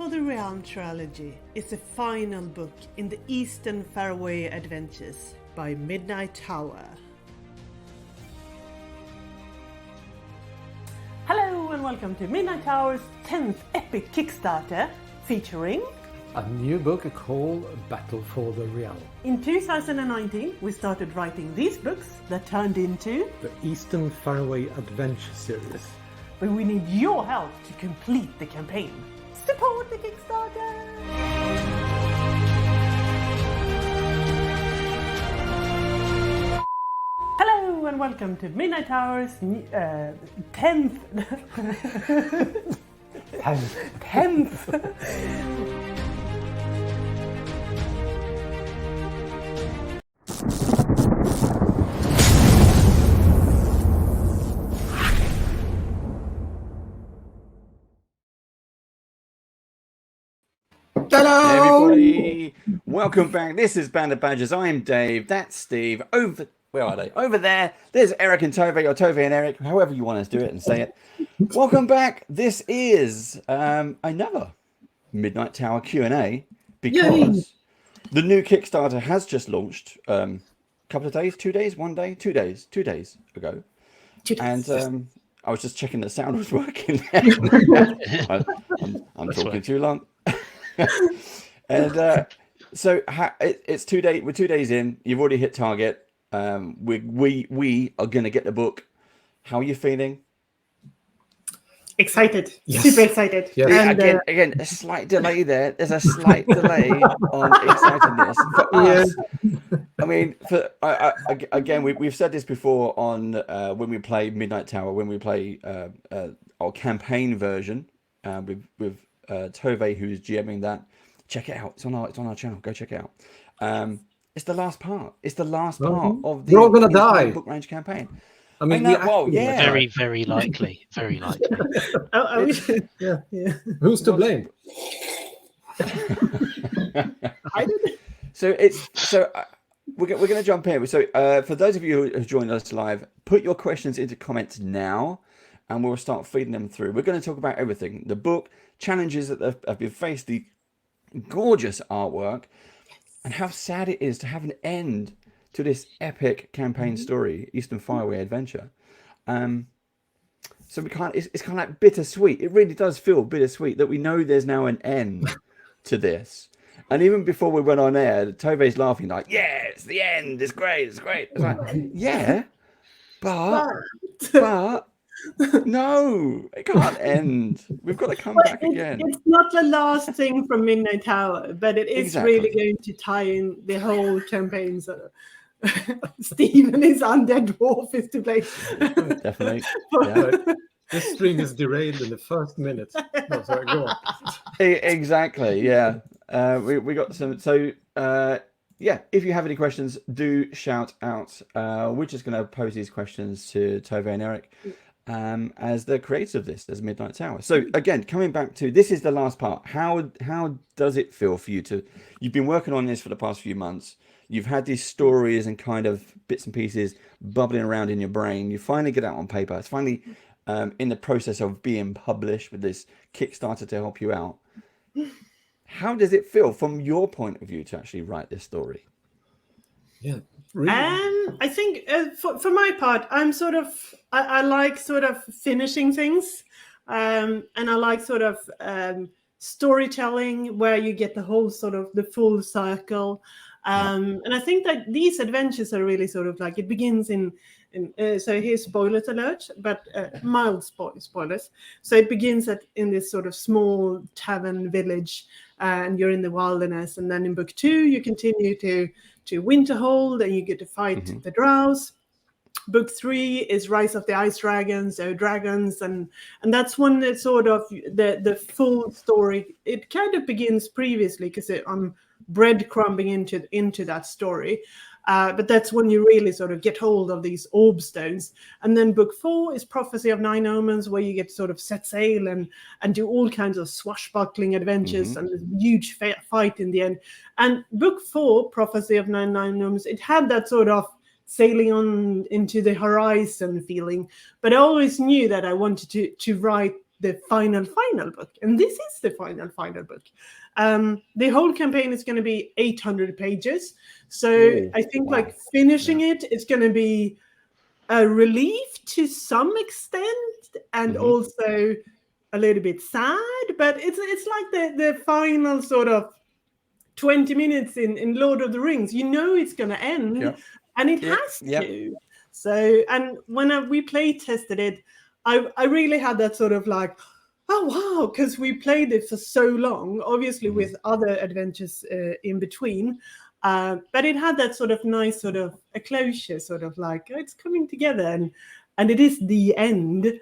for the Realm trilogy is the final book in the Eastern Faraway Adventures by Midnight Tower. Hello and welcome to Midnight Tower's 10th epic Kickstarter featuring a new book called Battle for the Realm. In 2019 we started writing these books that turned into the Eastern Faraway Adventure series. But we need your help to complete the campaign. Support the Kickstarter! Hello and welcome to Midnight Tower's 10th... 10th! Hello, everybody! Welcome back. This is Band of Badgers. I'm Dave. That's Steve. Where are they? Over there. There's Eric and Tove, or Tove and Eric, however you want to do it and say it. Welcome back. This is another Midnight Tower Q&A because the new Kickstarter has just launched a couple of days, 2 days, 1 day, 2 days, 2 days ago. 2 days. And I was just checking the sound was working. I'm talking too long. And so it's 2 days. We're 2 days in. You've already hit target. We are going to get the book. How are you feeling? Excited. Yes. Super excited. Yes. And, again, a slight delay there. There's a slight delay on excitedness for us. I mean, again, we've said this before on when we play Midnight Tower, when we play our campaign version with Tove, who's GMing that. Check it out. It's on our channel. Go check it out. It's the last part. It's the last part of the We're all gonna die. book range campaign. I mean, yeah. Very, very likely. Very likely. Yeah. Who's to blame? I didn't. So we're going to jump in. So for those of you who have joined us live, put your questions into comments now, and we'll start feeding them through. We're going to talk about everything: the book, challenges that have been faced, the gorgeous artwork, and how sad it is to have an end to this epic campaign story, Eastern Faraway Adventure. So it's kind of like bittersweet. It really does feel bittersweet that we know there's now an end to this. And even before we went on air, Tove's laughing like, yeah, it's the end. It's great. It's great. It's like, yeah, but no, it can't end. We've got to come back again. It's not the last thing from Midnight Tower, but it is really going to tie in the whole campaign. So Steve and his undead dwarf is to blame. Definitely. Yeah. This stream is derailed in the first minute. No, sorry, go on. Exactly. Yeah. We got some. So yeah, if you have any questions, do shout out. We're just going to pose these questions to Tove and Eric. As the creators of this, as Midnight Tower. So again, coming back to this is the last part. How does it feel for you you've been working on this for the past few months. You've had these stories and kind of bits and pieces bubbling around in your brain. You finally get out on paper. It's finally in the process of being published with this Kickstarter to help you out. How does it feel from your point of view to actually write this story? Yeah. Really? I think for my part, I'm sort of I like sort of finishing things, and I like sort of storytelling where you get the whole sort of the full circle, and I think that these adventures are really sort of like it begins in so here's spoilers alert, but mild spoilers. So it begins in this sort of small tavern village, and you're in the wilderness, and then in book 2 you continue to Winterhold, and you get to fight the drows. Book 3 is Rise of the Ice Dragons, dragons, and that's when it's sort of the full story. It kind of begins previously because I'm breadcrumbing into that story. But that's when you really sort of get hold of these orb stones. And then book 4 is Prophecy of Nine Omens, where you get to sort of set sail and do all kinds of swashbuckling adventures and this huge fight in the end. And book 4, Prophecy of Nine Omens, it had that sort of sailing on into the horizon feeling. But I always knew that I wanted to write the final book, and this is the final book. The whole campaign is going to be 800 pages, so I think like finishing it's going to be a relief to some extent, and also a little bit sad, but it's like the final sort of 20 minutes in Lord of the Rings. You know it's going to end, and it has to. So, and when we play tested it, I really had that sort of like, oh wow, because we played it for so long, obviously with other adventures in between. But it had that sort of nice sort of a closure, sort of like, oh, it's coming together, and it is the end.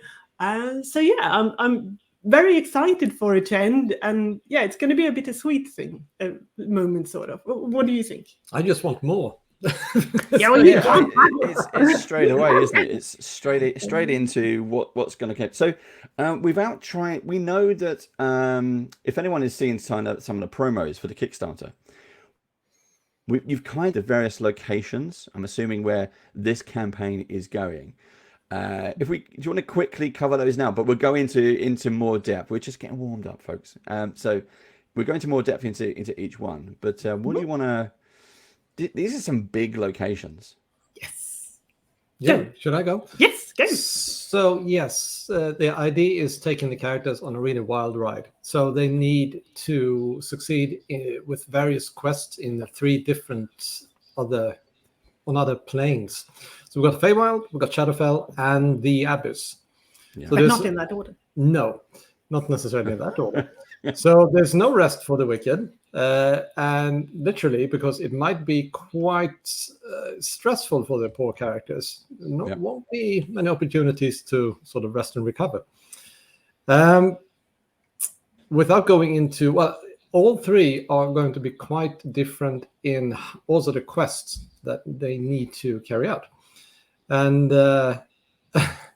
So yeah, I'm very excited for it to end, and yeah, it's going to be a bittersweet thing, moment sort of. What do you think? I just want more. Yeah, well, it's straight away, isn't it? It's straight into what's going to come. So without trying, we know that if anyone is seeing some of the promos for the Kickstarter, you've kind of various locations, I'm assuming, where this campaign is going. Do you want to quickly cover those now? But we'll go into more depth. We're just getting warmed up, folks. So we're going to more depth into each one. But what do you want to? These are some big locations. Yes. Yeah. Should I go? Yes, go. So yes, the idea is taking the characters on a really wild ride. So they need to succeed with various quests in the 3 different other planes. So we've got Feywild, we've got Shadowfell, and the Abyss. Yeah. So But not in that order. No, not necessarily in that order. So there's no rest for the wicked, and literally, because it might be quite stressful for the poor characters, won't be many opportunities to sort of rest and recover. Without going into, well, all 3 are going to be quite different in also the quests that they need to carry out. And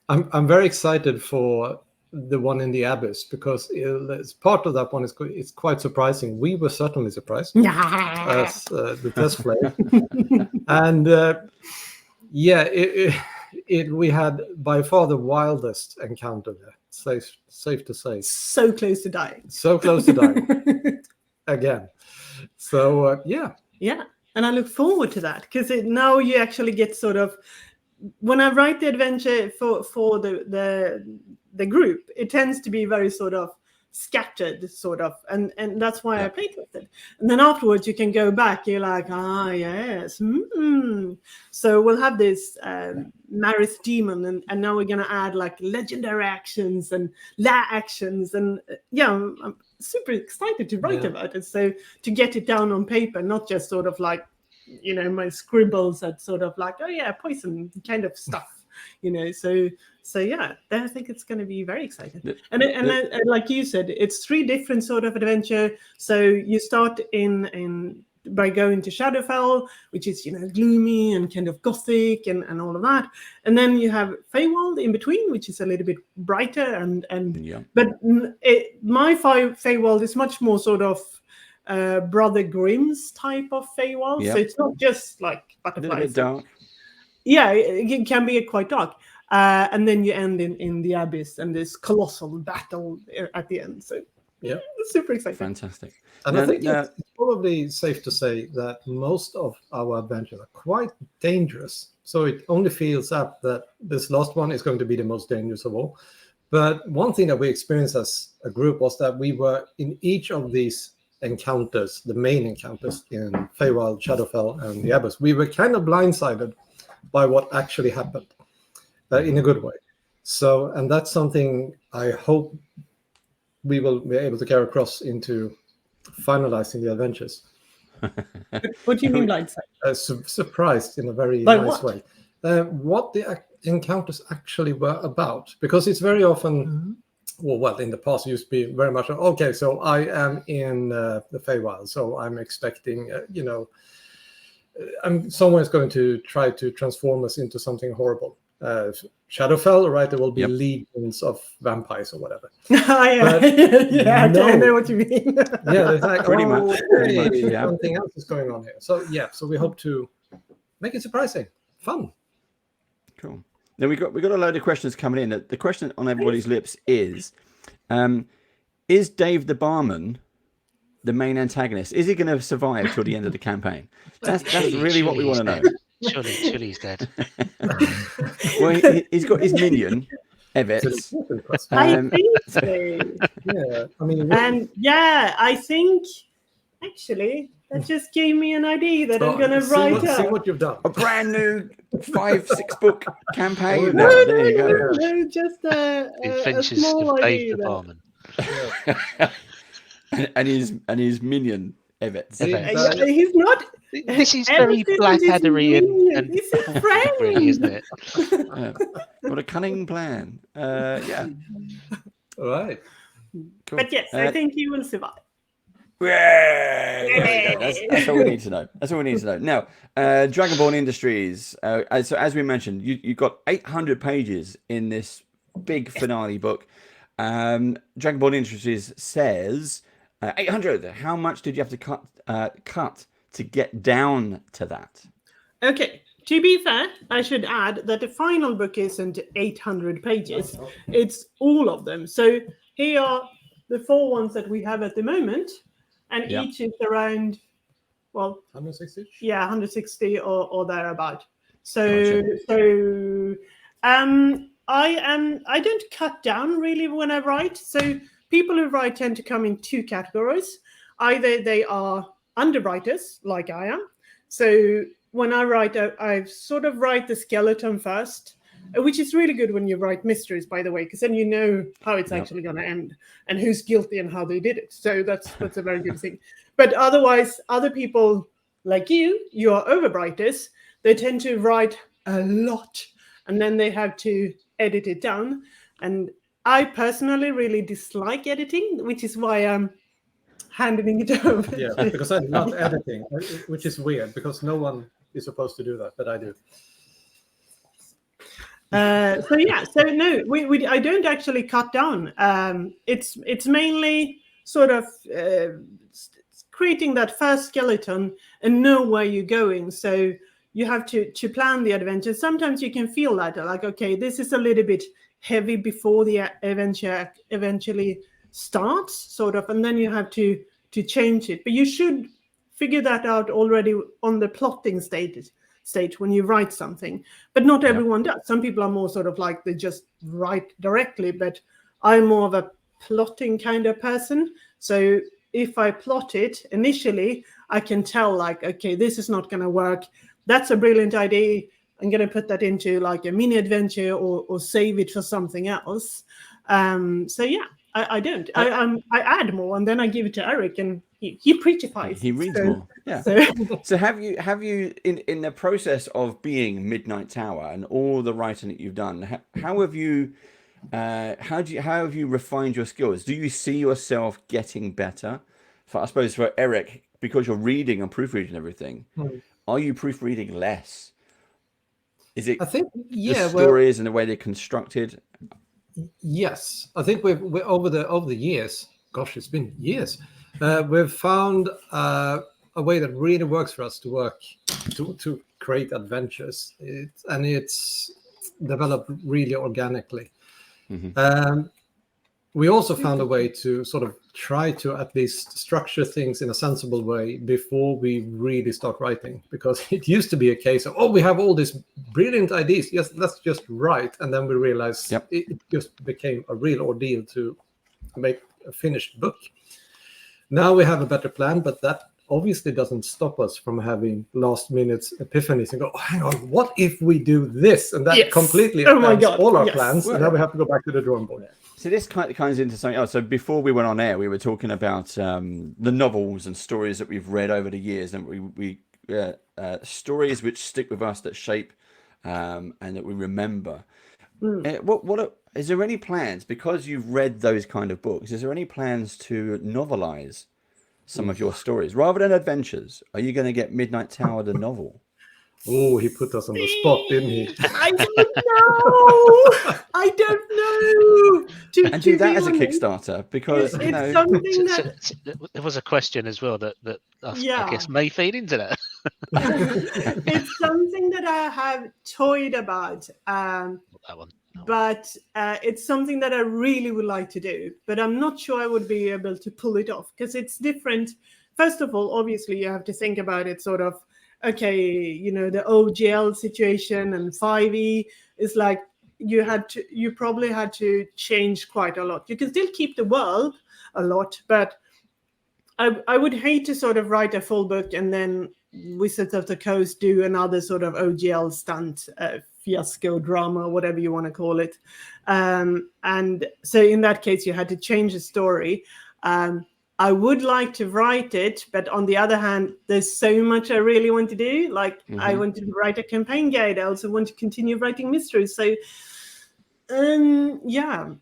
I'm very excited for the one in the Abyss, because it's part of that one it's quite surprising. We were certainly surprised as the test play. And we had by far the wildest encounter there. Safe to say. So close to dying. So close to dying. Again. So yeah. And I look forward to that, because now you actually get sort of, when I write the adventure for the group, it tends to be very sort of scattered, sort of, and that's why I play tested. And then afterwards you can go back, you're like, yes. So we'll have this Maris demon, and now we're going to add like legendary actions and actions, and I'm super excited to write about it. So to get it down on paper, not just sort of like, my scribbles at sort of like, poison kind of stuff, so yeah, I think it's going to be very exciting. And like you said, it's 3 different sort of adventure. So you start by going to Shadowfell, which is gloomy and kind of gothic and all of that, and then you have Feywild in between, which is a little bit brighter but my Feywild is much more sort of Brother Grimm's type of Feywild. So it's not just like butterflies. A little bit dark. Yeah, it can be quite dark. And then you end in the Abyss and this colossal battle at the end. So yeah, super exciting. Fantastic. And I think it's probably safe to say that most of our adventures are quite dangerous. So it only feels up that this last one is going to be the most dangerous of all. But one thing that we experienced as a group was that we were in each of these encounters, the main encounters in Feywild, Shadowfell, and the Abyss, we were kind of blindsided by what actually happened in a good way. So, and that's something I hope we will be able to carry across into finalizing the adventures. What do you mean blindsided? Surprised in a very like nice way. What the encounters actually were about, because it's very often well, in the past it used to be very much okay, so I am in the Feywild, so I'm expecting someone's going to try to transform us into something horrible. Shadowfell, right? There will be legions of vampires or whatever. I know what you mean. It's like pretty much. Something else is going on here. So so we hope to make it surprising, fun. Cool. Then we got a load of questions coming in. The question on everybody's lips is Is Dave the barman the main antagonist? Is he going to survive till the end of the campaign? That's really what we want to know. Surely he's dead. Well, he's got his minion, Evet. I think so. Yeah, I mean, And yeah, I think actually that just gave me an idea that I'm gonna write up. See what you've done. A brand new 5-6 book campaign. No, There you go. No, just a Adventures small of idea. Dave the barman. and his minion, Evet. Evet. He's not. This is very Blackaddery and this is friend, really, isn't it? Got a cunning plan. Yeah. All right. Cool. But yes, I think he will survive. There we go. That's all we need to know. That's all we need to know. Now, Dragonborn Industries. So as we mentioned, you've got 800 pages in this big finale book. Dragonborn Industries says 800. How much did you have to cut to get down to that? Okay. To be fair, I should add that the final book isn't 800 pages. It's all of them. So here are the 4 ones that we have at the moment. And each is around, well, 160. Yeah, 160 or thereabout. So I don't cut down really when I write. So people who write tend to come in 2 categories. Either they are underwriters, like I am. So when I write, I sort of write the skeleton first, which is really good when you write mysteries, by the way, because then you know how it's actually going to end and who's guilty and how they did it. So that's a very good thing. But otherwise, other people like you are overwriters. They tend to write a lot and then they have to edit it down. And I personally really dislike editing, which is why I'm handing it over. Yeah, because I'm not editing, which is weird because no one is supposed to do that, but I do. So no, we I don't actually cut down. It's mainly sort of creating that first skeleton and know where you're going. So you have to plan the adventure. Sometimes you can feel that, like, okay, this is a little bit heavy before the adventure eventually starts, sort of, and then you have to change it. But you should figure that out already on the plotting stage when you write something. But not everyone does. Some people are more sort of like they just write directly, but I'm more of a plotting kind of person. So if I plot it initially, I can tell, like, okay, this is not going to work. That's a brilliant idea. I'm going to put that into like a mini adventure or save it for something else. So yeah, I don't. I add more and then I give it to ERIK and he prettifies. He reads more. Yeah. So have you in the process of being Midnight Tower and all the writing that you've done, how have you refined your skills? Do you see yourself getting better? I suppose for ERIK, because you're reading and proofreading everything, are you proofreading less? Is it? I think the stories and the way they're constructed. Yes, I think we've over the years. Gosh, it's been years. We've found a way that really works for us to create adventures, and it's developed really organically. We also found a way to sort of try to at least structure things in a sensible way before we really start writing, because it used to be a case of, oh, we have all these brilliant ideas, yes, let's just write, and then we realized it just became a real ordeal to make a finished book. Now we have a better plan, but that obviously doesn't stop us from having last minute epiphanies and go, oh, hang on, what if we do this? And that completely affects all our plans. And now we have to go back to the drawing board. So this kind of into something else. So before we went on air, we were talking about the novels and stories that we've read over the years, and we stories which stick with us, that shape and that we remember. Is there any plans, because you've read those kind of books, is there any plans to novelize some of your stories rather than adventures? Are you going to get Midnight Tower the novel? Oh, he put us on the spot, didn't he? I don't know. And do that as a Kickstarter, because it's something that there was a question as well that I guess may feed into that. It's something that I have toyed about. That one. but it's something that I really would like to do. But I'm not sure I would be able to pull it off because it's different. First of all, obviously, you have to think about it sort of, okay, you know, the OGL situation and 5e is like you probably had to change quite a lot. You can still keep the world a lot, but I would hate to sort of write a full book and then Wizards of the Coast do another sort of OGL stunt, fiasco drama, whatever you want to call it. And so in that case, you had to change the story. I would like to write it, but on the other hand, there's so much I really want to do. Like I want to write a campaign guide. I also want to continue writing mysteries. So, yeah.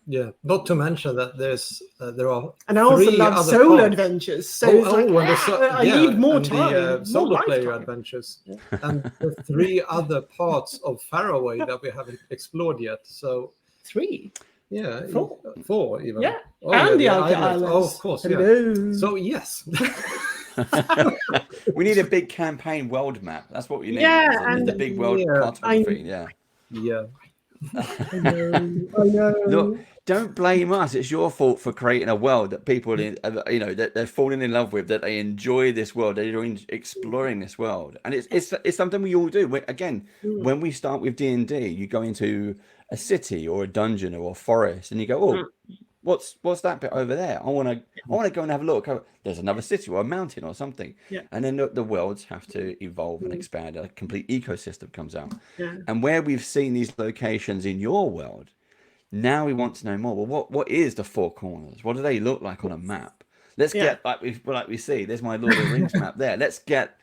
Yeah, not to mention that there are and I also love solo parts. adventures. So it's like, I need more time. The solo more player lifetime. Adventures, and the 3 other parts of Faraway that we haven't explored yet. So 3. Yeah, 4. 4 even. Yeah, oh, and the Outer Islands. Oh, of course. Hello. Yeah. So yes. We need a big campaign world map. That's what we need. Yeah, and the big world cartography. Yeah. I know. Look, don't blame us. It's your fault for creating a world that people, that they're falling in love with, that they enjoy this world, they're exploring this world, and it's something we all do. When we start with D&D, you go into a city or a dungeon or a forest, and you go, oh, what's that bit over there? I want to go and have a look. Oh, there's another city or a mountain or something. Yeah. And then the worlds have to evolve and expand. A complete ecosystem comes out. Yeah. And where we've seen these locations in your world, now we want to know more. Well, what is the 4 corners? What do they look like on a map? Let's get like we see. There's my Lord of the Rings map there. Let's get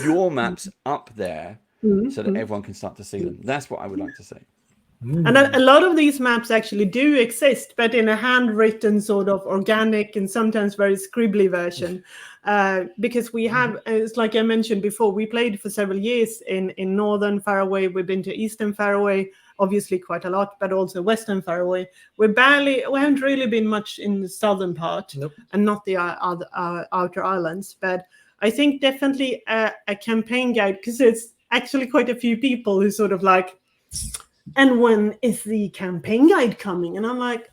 your maps up there so that everyone can start to see them. That's what I would like to see. And a lot of these maps actually do exist, but in a handwritten sort of organic and sometimes very scribbly version. Because we have, it's like I mentioned before, we played for several years in Northern Faraway. We've been to Eastern Faraway, obviously quite a lot, but also Western Faraway. We haven't really been much in the southern part. Nope. And not the outer islands. But I think definitely a campaign guide, because it's actually quite a few people who sort of like, and when is the campaign guide coming? And I'm like,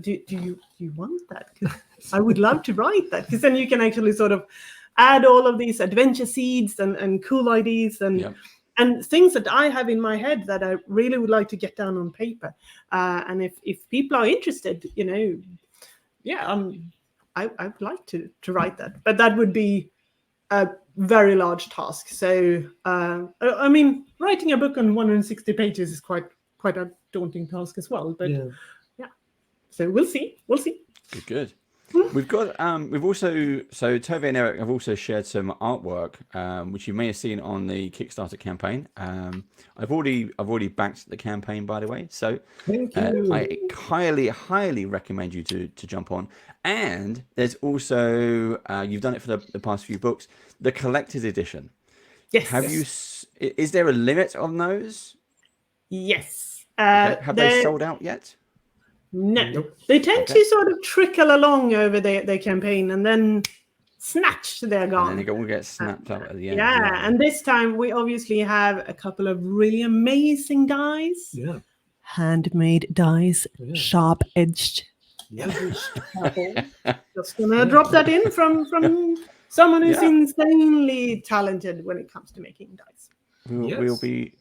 do you want that? 'Cause I would love to write that, because then you can actually sort of add all of these adventure seeds and cool ideas and things that I have in my head that I really would like to get down on paper. And if people are interested, I'd like to write that. But that would be a very large task. So, I mean, writing a book on 160 pages is quite a daunting task as well. But yeah. So we'll see. Good. We've got we've also, so Tove and Eric have also shared some artwork which you may have seen on the Kickstarter campaign. I've already backed the campaign, by the way, so Thank you. I highly recommend you to jump on. And there's also you've done it for the past few books, the collector's edition. Yes. Is there a limit on those? Yes. Have they sold out yet? No. Nope. They tend to sort of trickle along over their campaign and then snatch, they're gone. And then they all get snapped up at the end. Yeah, and this time we obviously have a couple of really amazing dies. Yeah. Handmade dies, sharp-edged. Yeah. Just gonna drop that in from someone who's insanely talented when it comes to making dice. We'll be.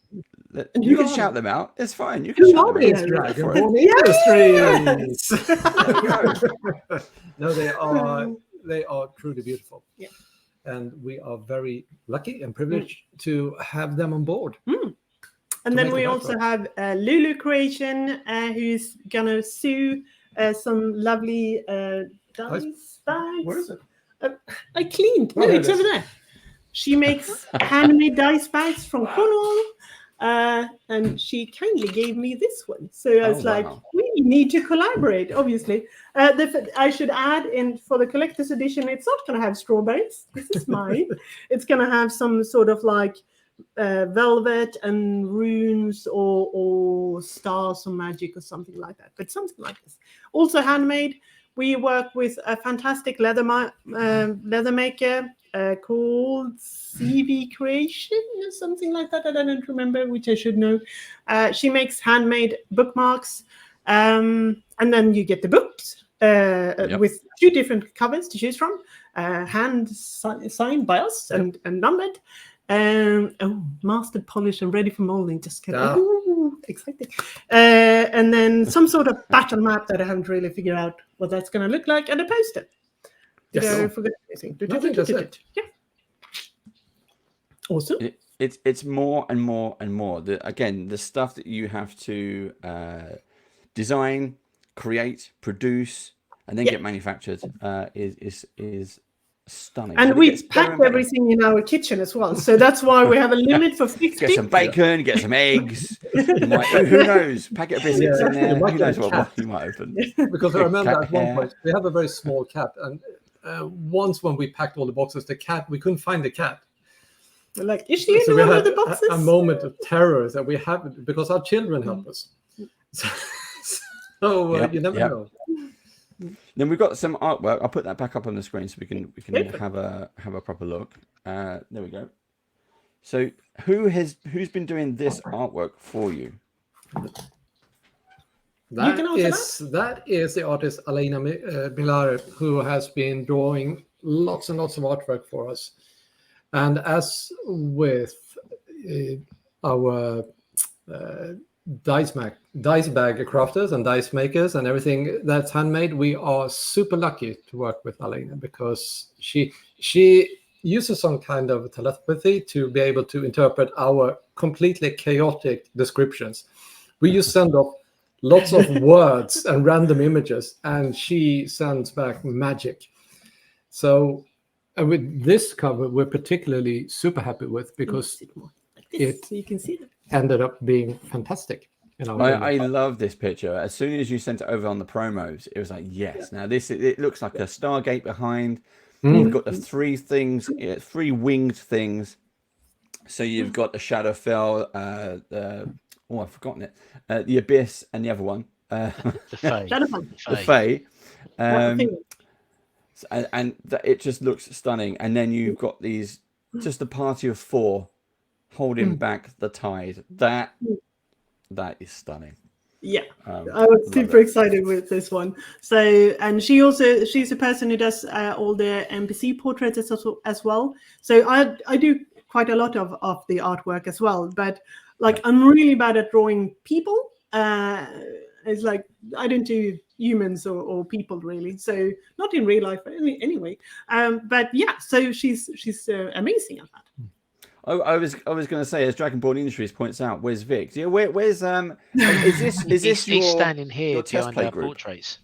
And you can shout them out. It's fine. You can shout them out. Industries. No, they are truly beautiful. Yeah. And we are very lucky and privileged to have them on board. And then we also have Lulu Creation, who's gonna sew some lovely dice bags. Where is it? I cleaned. Oh, it's over there. She makes handmade dice bags from Cornwall. And she kindly gave me this one. So I was we need to collaborate, obviously. I should add in for the collector's edition, it's not going to have strawberries. This is mine. It's going to have some sort of like velvet and runes or stars or magic or something like that. But something like this. Also handmade. We work with a fantastic leather maker, called CV Creation or something like that. I don't remember, which I should know. She makes handmade bookmarks, and then you get the books with 2 different covers to choose from, hand signed by us and numbered. Mastered, polished, and ready for molding. Just kidding. Ooh, exciting. And then some sort of battle map that I haven't really figured out what that's going to look like, and a poster. Did I forget anything? I think that's it. Yeah. Awesome. It's more and more and more. Again, the stuff that you have to design, create, produce, and then get manufactured is stunning. And we pack everything in our kitchen as well. So that's why we have a limit for 50. Get some bacon, get some eggs. Who knows? Packet of biscuits in there. Who knows what you might open? Because I remember at one point, we have a very small cat. And once when we packed all the boxes, we couldn't find the cat. We're like, is she in one of the boxes? A moment of terror that we have because our children help us. So you never know. Then we've got some artwork. I'll put that back up on the screen so we can have a proper look. There we go. So who's been doing this artwork for you? That is the artist Alena Milare, who has been drawing lots and lots of artwork for us. And as with our dice bag crafters and dice makers and everything that's handmade, we are super lucky to work with Alena because she uses some kind of telepathy to be able to interpret our completely chaotic descriptions. We just send off lots of words and random images, and she sends back magic. So with this cover, we're particularly super happy with because so you can see them. Ended up being fantastic. I love this picture. As soon as you sent it over on the promos, it was like, yes. Now it looks like a Stargate behind. You've got the 3 things, 3 winged things. So you've got the Shadowfell, I've forgotten it. The Abyss and the other one. The Fae. The Fae. And it just looks stunning. And then you've got just a party of 4 holding back the tide. That is stunning. Yeah, I was super excited with this one. So, and she's a person who does all the NPC portraits as well. So I do quite a lot of the artwork as well. But like I'm really bad at drawing people. It's like I don't do humans or people really. So not in real life anyway. But yeah, so she's amazing at that. I was going to say, as Dragonborn Industries points out, where's Vic? Yeah, where's is this he's standing here behind our portraits.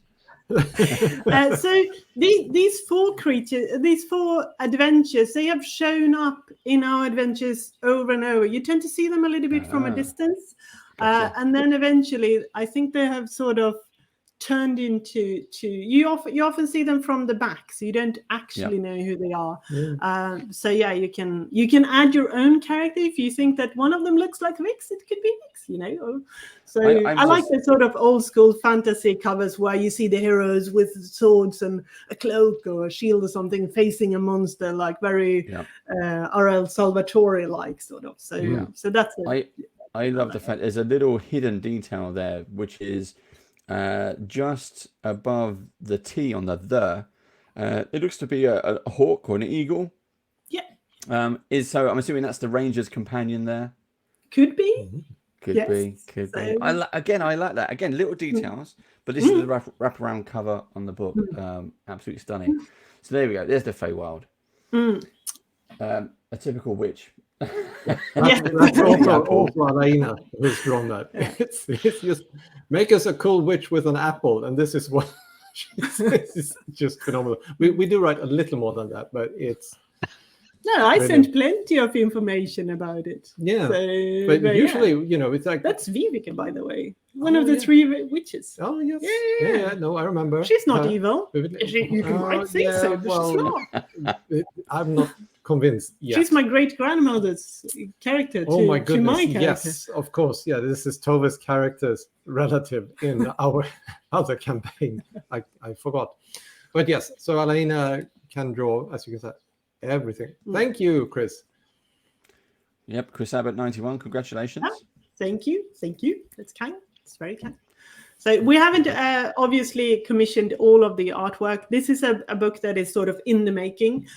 So these 4 creatures, these 4 adventures, they have shown up in our adventures over and over. You tend to see them a little bit from a distance, and then eventually, I think they have sort of turned into you often see them from the back, so you don't actually know who they are. So yeah, you can add your own character if you think that one of them looks like Vix. It could be Vix, So I like the sort of old school fantasy covers where you see the heroes with swords and a cloak or a shield or something facing a monster, like very R.L. Salvatore like sort of. So that's it. I love the fact there's a little hidden detail there, which is just above the T on the it looks to be a hawk or an eagle. So I'm assuming that's the ranger's companion there. Could be. Could be. I like that. Again, little details, but this is the wraparound cover on the book. Absolutely stunning. So there we go. There's the Feywild. A typical witch. That's also Alena who's drawn that. It's just make us a cool witch with an apple, and this is what it's just phenomenal. We do write a little more than that, but it's I sent plenty of information about it. Yeah, but usually it's like that's Vivica, by the way, one of the 3 witches. Oh yes, yeah. No, I remember. She's not evil. You might think so, but she's not. I'm not convinced yet. She's my great grandmother's character. Oh my goodness! My character. Yes, of course. Yeah, this is Tove's character's relative in our other campaign. I forgot, but yes. So Alena can draw, as you can say, everything. Thank you, Chris. Yep, Chris Abbott 91. Congratulations. Yeah, thank you. That's kind. It's very kind. So we haven't obviously commissioned all of the artwork. This is a book that is sort of in the making.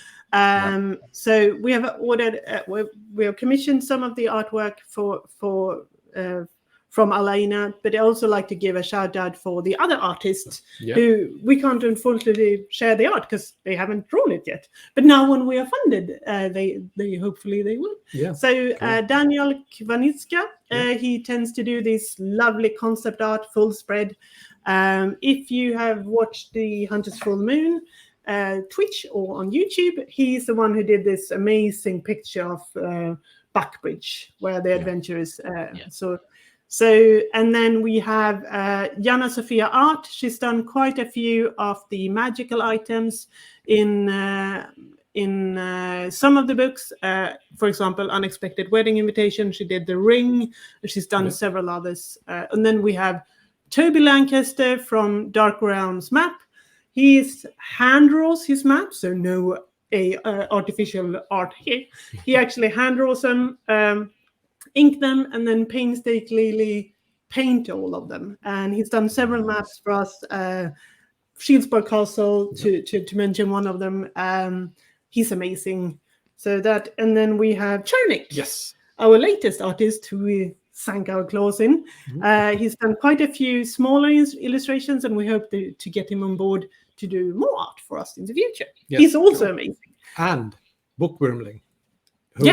So we have ordered, we have commissioned some of the artwork from Alena, but I also like to give a shout out for the other artists who we can't unfortunately share the art because they haven't drawn it yet. But now when we are funded, they hopefully they will. Yeah. So Daniel Kvanitska, he tends to do this lovely concept art, full spread. If you have watched the Hunter's Full Moon Twitch or on YouTube, he's the one who did this amazing picture of Buckbridge, where the adventure is. So, and then we have Jana Sofia Art. She's done quite a few of the magical items in some of the books. For example, Unexpected Wedding Invitation. She did The Ring. She's done several others. And then we have Toby Lancaster from Dark Realms Map. He hand draws his map, so no artificial art here. He actually hand draws them. Ink them, and then painstakingly paint all of them. And he's done several maps for us. Shieldsburg Castle, to mention one of them. He's amazing. So that, and then we have Chernik. Yes. Our latest artist who we sank our claws in. He's done quite a few smaller illustrations, and we hope to get him on board to do more art for us in the future. Yes, he's also amazing. And Bookwormling. Who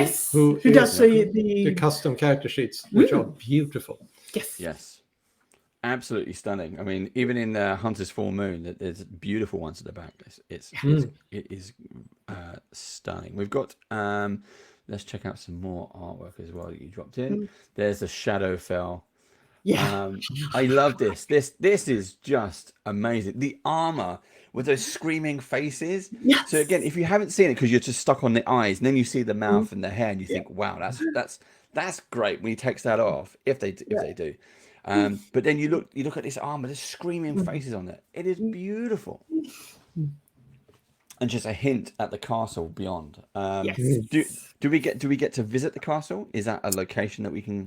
does the custom character sheets, which are beautiful. Yes, absolutely stunning. I mean, even in Hunter's Full Moon, there's beautiful ones at the back. It is stunning. We've got let's check out some more artwork as well that you dropped in. There's a Shadowfell. I love this. This is just amazing. The armor with those screaming faces. So again, if you haven't seen it because you're just stuck on the eyes, and then you see the mouth and the hair, and you think, "Wow, that's great." When he takes that off, if they do, but then you look at this armor, there's screaming faces on it. It is beautiful, and just a hint at the castle beyond. Do we get to visit the castle? Is that a location that we can?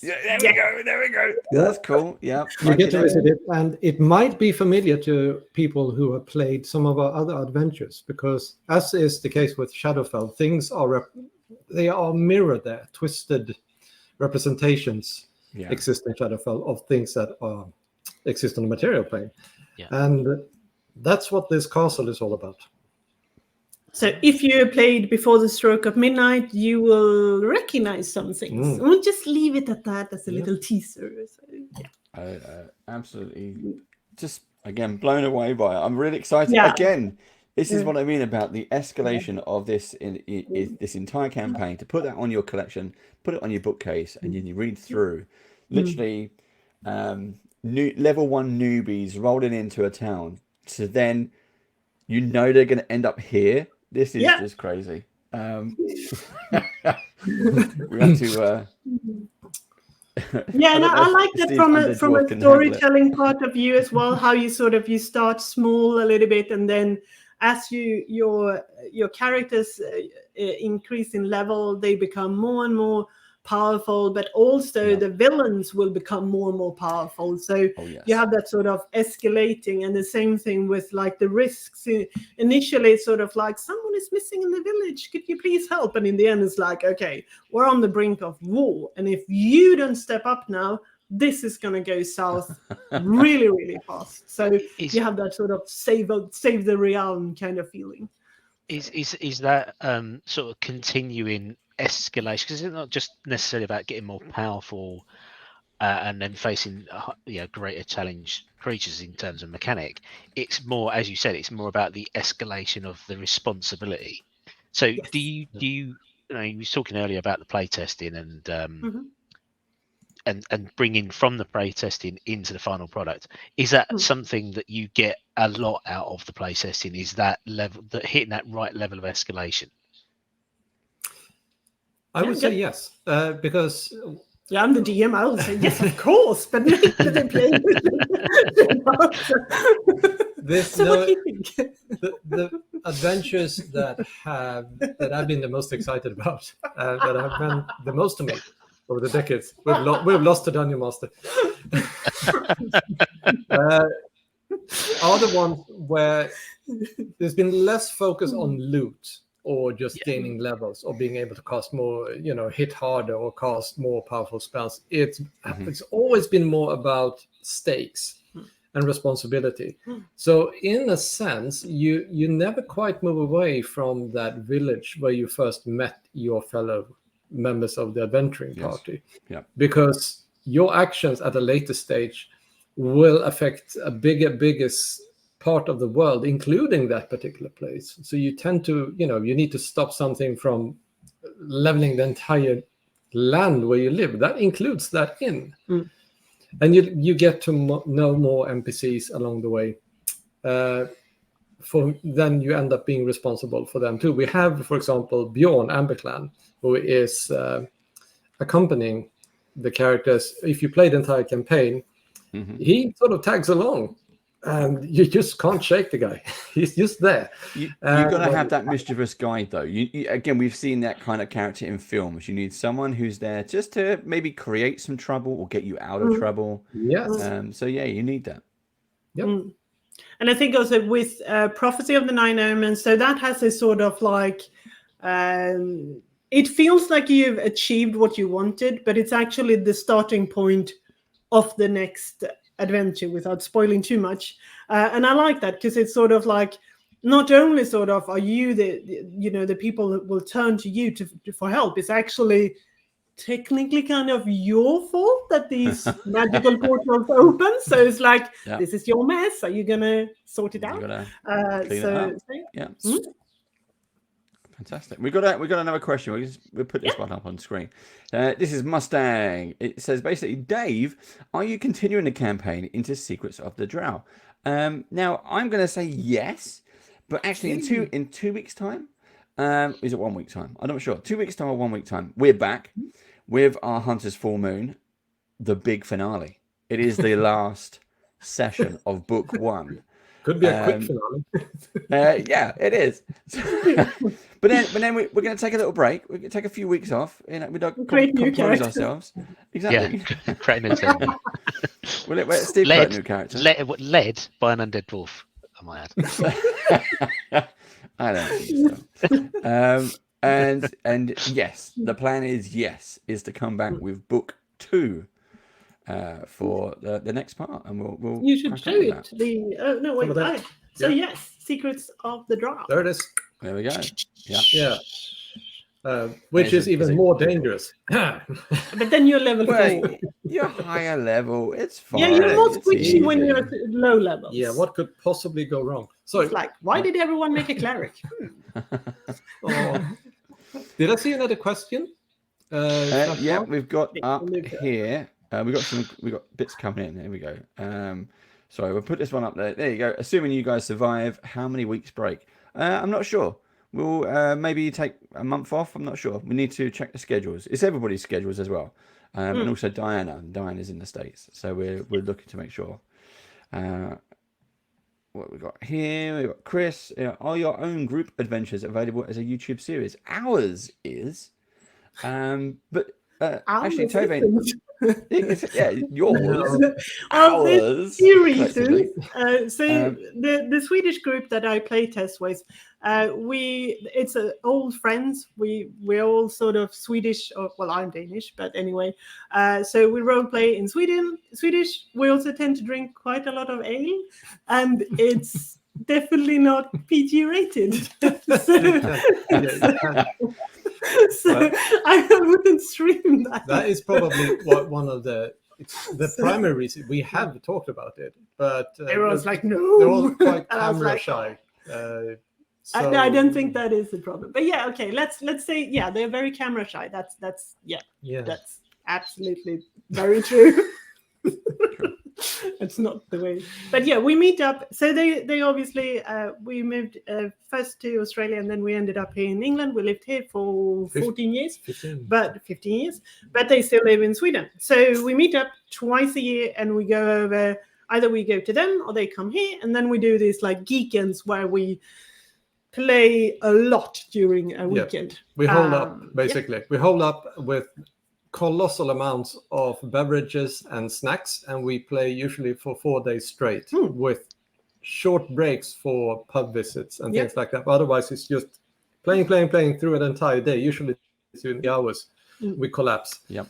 Yeah, there we go. That's cool. Yeah, you get to visit it, and it might be familiar to people who have played some of our other adventures, because as is the case with Shadowfell, things are they are mirrored there. Twisted representations exist in Shadowfell of things that exist on the material plane, and that's what this castle is all about. So if you played Before the Stroke of Midnight, you will recognize some things. We'll just leave it at that as a little teaser. So, absolutely. Just, again, blown away by it. I'm really excited. Again, this is what I mean about the escalation of this this entire campaign. To put that on your collection, put it on your bookcase, and then you read through. Literally, level 1 newbies rolling into a town. So then you know they're going to end up here. This is just crazy. We have to. And I like that from a storytelling point of view as well. How you you start small a little bit, and then as your characters increase in level, they become more and more powerful, but also the villains will become more and more powerful. So you have that sort of escalating, and the same thing with like the risks. Initially, it's sort of like someone is missing in the village. Could you please help? And in the end, it's like, okay, we're on the brink of war, and if you don't step up now, this is going to go south really, really fast. So you have that sort of save the realm kind of feeling. Is that sort of continuing escalation, because it's not just necessarily about getting more powerful and then facing greater challenge creatures in terms of mechanic. It's more, as you said, it's more about the escalation of the responsibility. So do you you were talking earlier about the playtesting and bringing from the playtesting into the final product. Is that something that you get a lot out of the playtesting? Is that level, that hitting that right level of escalation? I would say yes, because I'm the DM. I will say yes, of course, but make the play. What do you think? the adventures that I've been the most excited about, that have been the most to me over the decades. We've lost the Dungeon Master. Are the ones where there's been less focus on loot or just gaining levels or being able to cast more, hit harder or cast more powerful spells. It's always been more about stakes and responsibility. So in a sense, you never quite move away from that village where you first met your fellow members of the adventuring party. Yeah. Because your actions at a later stage will affect a biggest part of the world, including that particular place. So you tend to, you need to stop something from leveling the entire land where you live. That includes that inn. And you get to know more NPCs along the way. Then you end up being responsible for them too. We have, for example, Bjorn Amberclan, who is accompanying the characters. If you play the entire campaign, he sort of tags along. And you just can't shake the guy. He's just there. You've got to have that mischievous guide, though. Again, we've seen that kind of character in films. You need someone who's there just to maybe create some trouble or get you out of trouble. Yes. So, yeah, you need that. Yep. And I think also with Prophecy of the Nine Omens, so that has a sort of like, it feels like you've achieved what you wanted, but it's actually the starting point of the next adventure without spoiling too much. And I like that because it's sort of like, not only sort of are you the people that will turn to you for help, it's actually technically kind of your fault that these magical portals open. So it's like, this is your mess. Are you gonna sort it out? Clean it up. Yeah. Fantastic. We got another question. We'll put this one up on screen. This is Mustang. It says basically, Dave, are you continuing the campaign into Secrets of the Drow? Now I'm going to say yes, but actually in 2 weeks' time, is it 1 week time? I'm not sure. 2 weeks' time or 1 week time, we're back with our Hunter's Full Moon, the big finale. It is the last session of book 1. Could be a quick finale. Yeah, it is. But then we're going to take a little break. We're going to take a few weeks off. We don't compromise ourselves. Exactly. Yeah, create a new team. Steve create a new character. Led by an undead dwarf, I might add. I don't think so. And yes, the plan is to come back with book 2 for the next part, and we'll you should show it. Yes, Secrets of the Drow. There it is. There we go. Yeah. Which is even more dangerous. But then you're level 4. You're higher level. It's fine. Yeah, you're more squishy when you're at low levels. Yeah, what could possibly go wrong? So it's like, why did everyone make a cleric? Did I see another question? Yeah, we've got up here. We've got bits coming in. There we go. Sorry, we'll put this one up there. There you go. Assuming you guys survive, how many weeks break? I'm not sure. We'll maybe take a month off. I'm not sure. We need to check the schedules. It's everybody's schedules as well, and also Diana's in the States, so we're looking to make sure. What we got here? We got Chris. Are your own group adventures available as a YouTube series? Ours is, but actually, Tove. Yeah, yours. Ours. Few reasons. So the Swedish group that I play test with, it's old friends. We're all sort of Swedish, well, I'm Danish, but anyway. So we role play in Swedish. We also tend to drink quite a lot of ale, and it's definitely not PG rated. So I wouldn't stream that. That is probably one of the primary reasons we have talked about it, but everyone's like, no, they're all quite camera shy. I don't think that is the problem. But yeah, okay, let's say they're very camera shy. That's absolutely very true. It's not the way, but yeah, we meet up. So they obviously we moved first to Australia, and then we ended up here in England. We lived here for 15 years, but they still live in Sweden. So we meet up twice a year, and we go over. Either we go to them, or they come here, and then we do these like geekends where we play a lot during a weekend. We hold up, basically. We hold up with colossal amounts of beverages and snacks, and we play usually for 4 days straight with short breaks for pub visits and things like that. But otherwise, it's just playing through an entire day. Usually, during the hours, we collapse. Yep.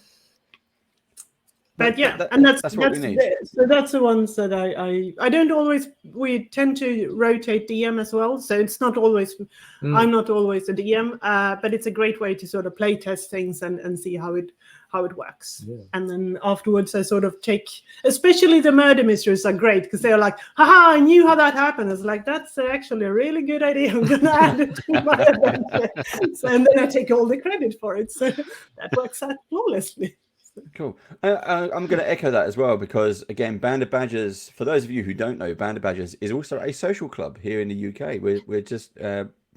But that's what we need. So that's the ones that I don't always. We tend to rotate DM as well, so it's not always. I'm not always a DM, but it's a great way to sort of play test things and see how it works. Yeah. And then afterwards, I sort of take, especially the murder mysteries are great because they're like, haha, I knew how that happened. It's like, that's actually a really good idea. I'm going to add it to my adventure. And then I take all the credit for it. So that works out flawlessly. Cool. I'm going to echo that as well because, again, Band of Badgers, for those of you who don't know, Band of Badgers is also a social club here in the UK. We're just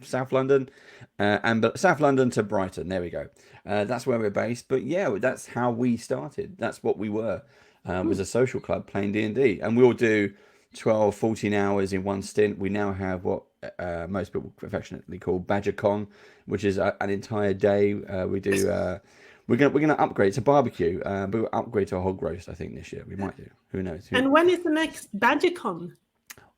South London and South London to Brighton. There we go. That's where we're based. But yeah, that's how we started. That's what we were, was a social club playing D&D. And we'll do 12, 14 hours in one stint. We now have what most people affectionately call BadgerCon, which is an entire day. We do... We're gonna upgrade to barbecue, but we'll upgrade to a hog roast. I think this year we might do. Who knows? And when is the next BadgerCon?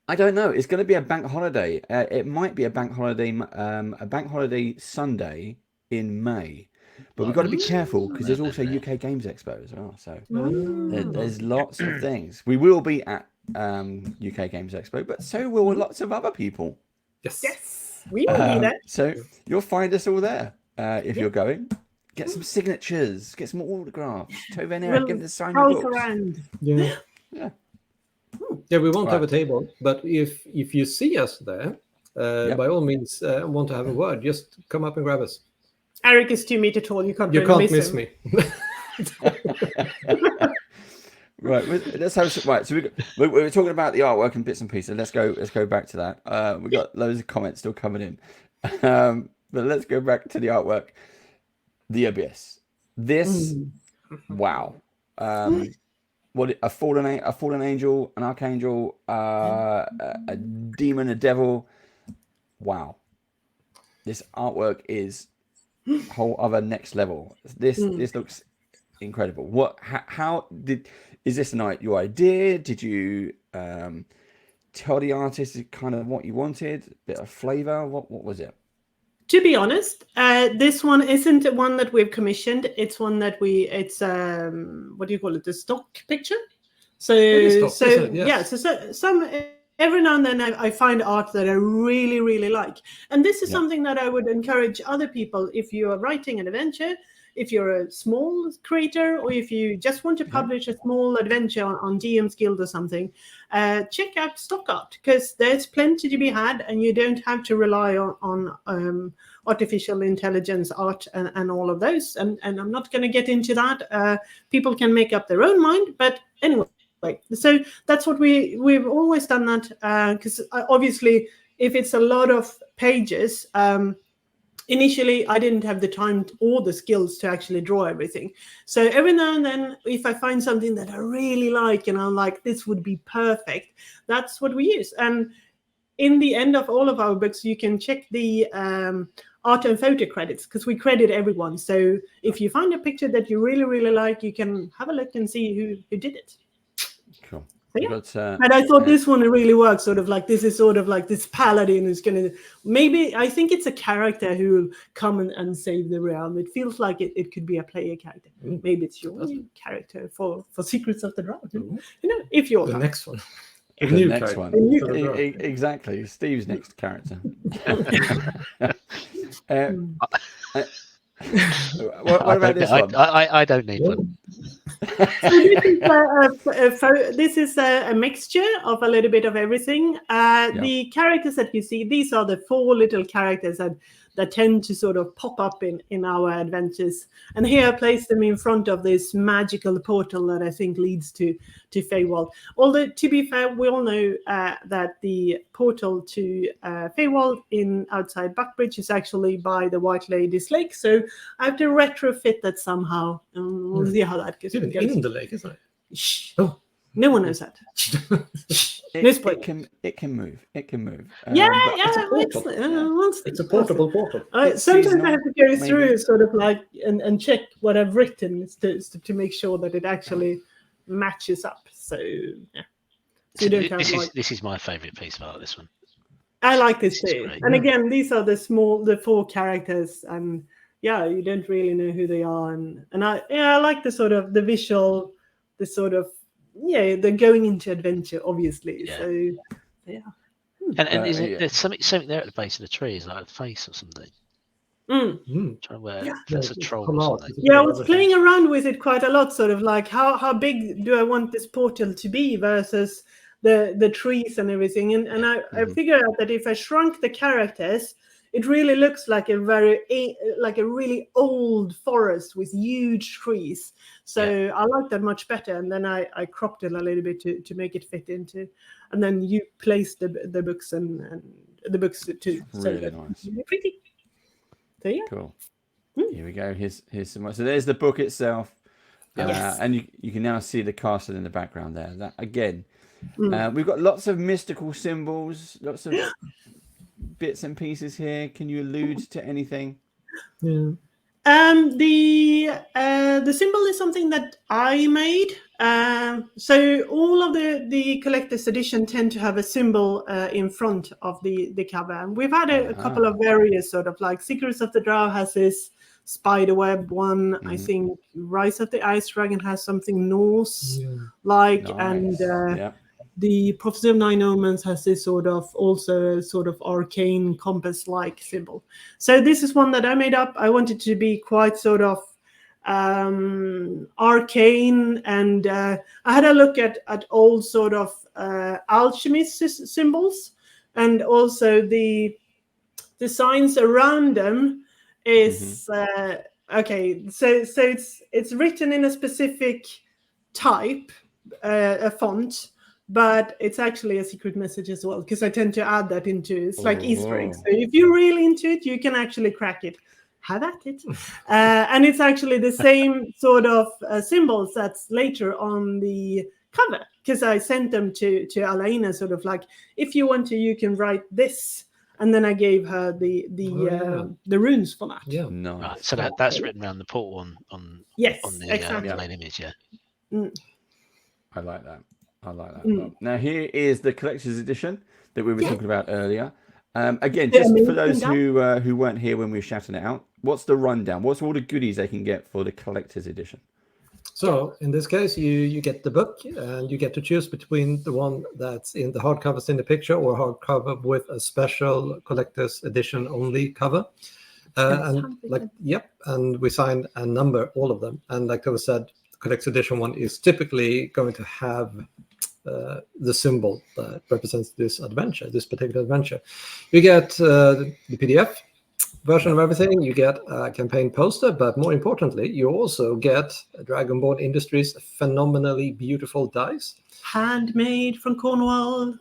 I don't know. It's going to be a bank holiday. It might be a bank holiday Sunday in May, but we've got to be careful because there's also UK Games Expo as well. So there's lots of things. We will be at UK Games Expo, but so will lots of other people. Yes, we will be there. So you'll find us all there if you're going. Get some signatures, get some autographs. TOVE and ERIK, get them to sign your books. Around. Yeah, we won't have a table, but if you see us there, by all means, want to have a word, just come up and grab us. ERIK is 2 meters tall. You can't miss me. Right, let's have some, right. So we're talking about the artwork and bits and pieces. Let's go back to that. We got loads of comments still coming in, but let's go back to the artwork. The Abyss. This, wow. What a fallen angel, an archangel, a demon, a devil. Wow. This artwork is whole other next level. This looks incredible. Is this your idea? Did you tell the artist kind of what you wanted? A bit of flavor? What was it? To be honest, this one isn't one that we've commissioned. It's one that it's what do you call it? The stock picture. So some every now and then I find art that I really, really like. And this is something that I would encourage other people if you are writing an adventure, if you're a small creator, or if you just want to publish a small adventure on GM's Guild or something, check out stock art because there's plenty to be had and you don't have to rely on artificial intelligence art and all of those. And I'm not going to get into that. People can make up their own mind. But anyway, so that's what we've always done that because obviously if it's a lot of pages, initially, I didn't have the time or the skills to actually draw everything. So every now and then, if I find something that I really like and I'm like, this would be perfect, that's what we use. And in the end of all of our books, you can check the art and photo credits because we credit everyone. So if you find a picture that you really, really like, you can have a look and see who did it. Cool. So, yeah. And I thought this one really works. This is sort of like this paladin who's gonna I think it's a character who will come and save the realm. It feels like it could be a player character. Maybe it's your character for Secrets of the Dragon. If you're the next one. The next one. Exactly. Steve's next character. What about this one? I don't need one. So this is a mixture of a little bit of everything. The characters that you see, these are the 4 little characters that tend to sort of pop up in our adventures. And here I place them in front of this magical portal that I think leads to Feywild. Although, to be fair, we all know that the portal to Feywild outside Buckbridge is actually by the White Lady's Lake. So I have to retrofit that somehow. We'll see how that goes. It's in the lake, isn't it? Shh. Oh. No one knows that. This way. It can move. It can move. Yeah, But yeah, portal. we'll see. It's a portable portal. It's Sometimes I seasonal, have to go maybe. through sort of like and check what I've written to make sure that it actually matches up. So yeah, so you don't have like. This is my favourite piece of art. This one. I like this This is too. great. And again, these are the 4 characters, and yeah, you don't really know who they are, and I like the sort of the visual, the sort of they're going into adventure, obviously. Yeah. So yeah. And is it yeah. there's something there at the base of the tree? Is like a face or something? Mm. Mm. Trying to wear Yeah. that's a It's troll come or out. something. Yeah, I was playing around with it quite a lot, sort of like how big do I want this portal to be versus the trees and everything, and I figured out that if I shrunk the characters, it really looks like a really old forest with huge trees. So I like that much better, and then I cropped it a little bit to make it fit into, and then you place the books and the books too. Really nice. Really pretty. So yeah. Cool. Here we go. Here's some more. So there's the book itself. Yes. And you can now see the castle in the background there. That again, we've got lots of mystical symbols, lots of bits and pieces here. Can you allude to anything? Yeah. The symbol is something that I made. So all of the collector's edition tend to have a symbol in front of the cover. And we've had a couple of various sort of like Secrets of the Drow has this spiderweb one. I think Rise of the Ice Dragon has something Norse-like, Nice. and the Prophecy of Nine Omens has this sort of arcane compass-like symbol. So this is one that I made up. I wanted to be quite sort of arcane, and I had a look at old sort of alchemist symbols, and also the signs around them is okay. So it's written in a specific type, a font. But it's actually a secret message as well, because I tend to add that into it's like Easter eggs. So if you're really into it, you can actually crack it. Have at it. And it's actually the same sort of symbols that's later on the cover, because I sent them to Alaina, sort of like, if you want to, you can write this. And then I gave her the runes for that. Yeah. Nice. Right, so that's written around the portal on Yes, on the exactly. main image. Yeah. I like that. I like that. a lot. Now here is the collector's edition that we were talking about earlier. Again, just for those who weren't here when we were shouting it out, what's the rundown? What's all the goodies they can get for the collector's edition? So in this case, you get the book, and you get to choose between the one that's in the hardcovers in the picture, or hardcover with a special collector's edition only cover. And we signed and number all of them. And like Tove said, the collector's edition one is typically going to have the symbol that represents this particular adventure. You get the PDF version of everything. You get a campaign poster, but more importantly, you also get Dragonborn Industries phenomenally beautiful dice, handmade from Cornwall.